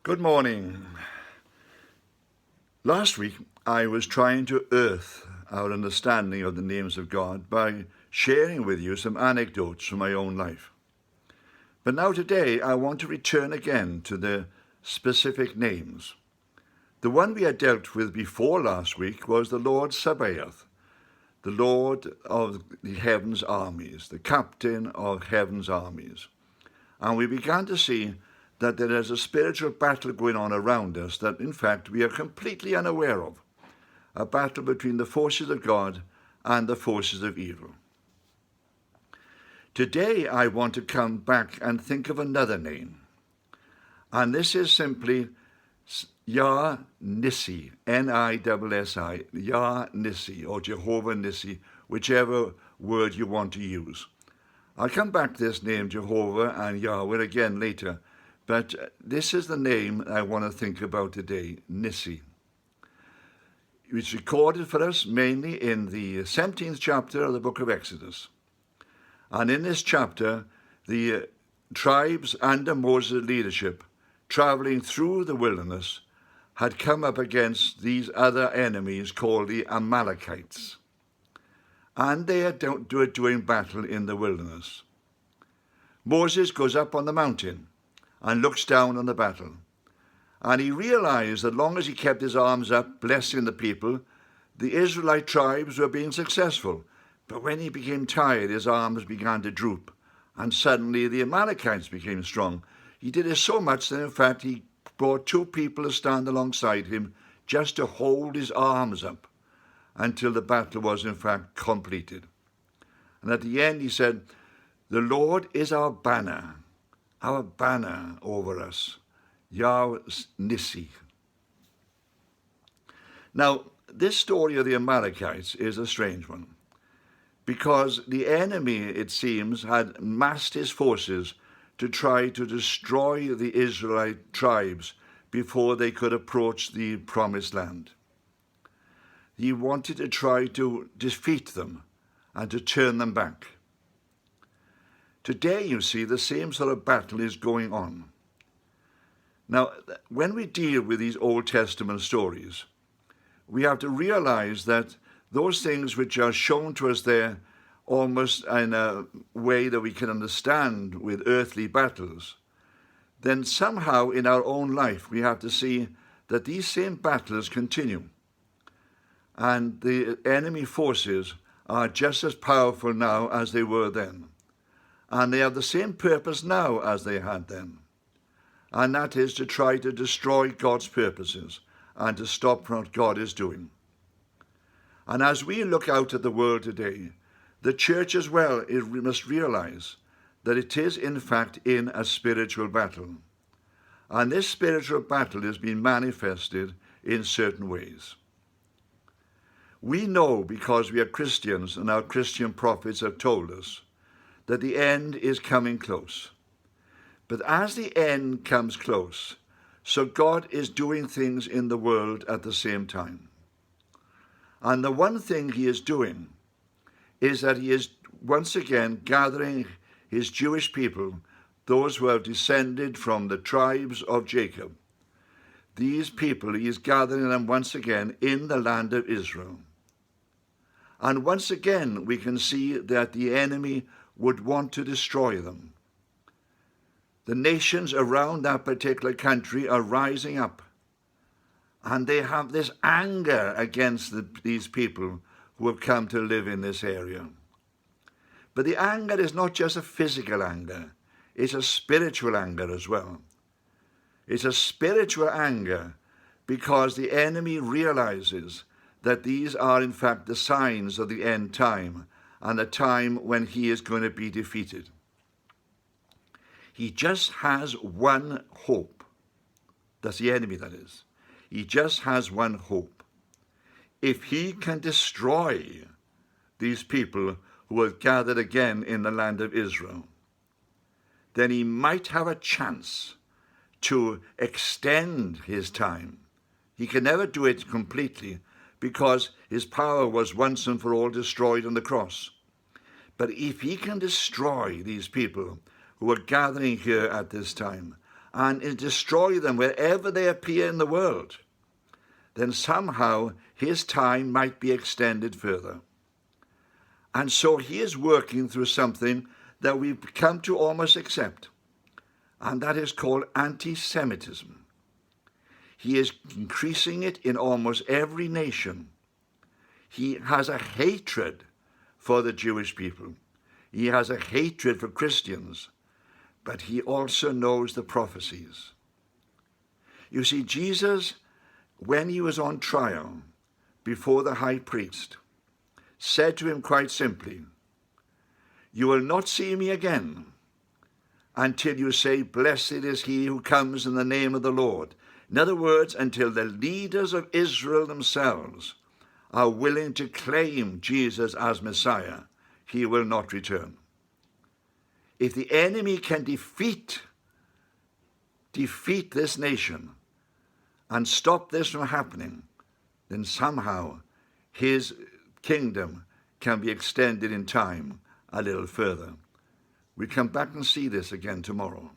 Good morning. Last week, I was trying to earth our understanding of the names of God by sharing with you some anecdotes from my own life. But now today, I want to return again to the specific names. The one we had dealt with before last week was the Lord Sabaoth, the Lord of the heaven's armies, the captain of heaven's armies. And we began to see that there is a spiritual battle going on around us that, in fact, we are completely unaware of. A battle between the forces of God and the forces of evil. Today, I want to come back and think of another name. And this is simply Yah Nissi, Nissi, Yah Nissi, or Jehovah Nissi, whichever word you want to use. I'll come back to this name, Jehovah and Yahweh, again later. But this is the name I want to think about today, Nissi. It's recorded for us mainly in the 17th chapter of the book of Exodus. And in this chapter, the tribes under Moses' leadership, traveling through the wilderness, had come up against these other enemies called the Amalekites. And they are doing battle in the wilderness. Moses goes up on the mountain and looks down on the battle. And he realized that as long as he kept his arms up, blessing the people, the Israelite tribes were being successful. But when he became tired, his arms began to droop. And suddenly the Amalekites became strong. He did it so much that, in fact, he brought two people to stand alongside him just to hold his arms up until the battle was, in fact, completed. And at the end, he said, "The Lord is our banner over us, Yah Nissi." Now, this story of the Amalekites is a strange one, because the enemy, it seems, had massed his forces to try to destroy the Israelite tribes before they could approach the promised land. He wanted to try to defeat them and to turn them back. Today, you see, the same sort of battle is going on. Now, when we deal with these Old Testament stories, we have to realize that those things which are shown to us there almost in a way that we can understand with earthly battles, then somehow in our own life we have to see that these same battles continue. And the enemy forces are just as powerful now as they were then. And they have the same purpose now as they had then. And that is to try to destroy God's purposes and to stop what God is doing. And as we look out at the world today, the church as well must realize that it is in fact in a spiritual battle. And this spiritual battle is being manifested in certain ways. We know, because we are Christians and our Christian prophets have told us, that the end is coming close. But as the end comes close, so God is doing things in the world at the same time. And the one thing he is doing is that he is once again gathering his Jewish people, those who have descended from the tribes of Jacob. These people, he is gathering them once again in the land of Israel. And once again, we can see that the enemy would want to destroy them. The nations around that particular country are rising up, and they have this anger against these people who have come to live in this area. But the anger is not just a physical anger, it's a spiritual anger as well. It's a spiritual anger because the enemy realizes that these are in fact the signs of the end time, and the time when he is going to be defeated. He just has one hope. That's the enemy, that is. He just has one hope. If he can destroy these people who have gathered again in the land of Israel, then he might have a chance to extend his time. He can never do it completely, because his power was once and for all destroyed on the cross. But if he can destroy these people who are gathering here at this time and destroy them wherever they appear in the world, then somehow his time might be extended further. And so he is working through something that we've come to almost accept, and that is called anti-Semitism. He is increasing it in almost every nation. He has a hatred for the Jewish people. He has a hatred for Christians, but he also knows the prophecies. You see, Jesus, when he was on trial before the high priest, said to him quite simply, "You will not see me again until you say, 'Blessed is he who comes in the name of the Lord.'" In other words, until the leaders of Israel themselves are willing to claim Jesus as Messiah, he will not return. If the enemy can defeat this nation and stop this from happening, then somehow his kingdom can be extended in time a little further. We come back and see this again tomorrow.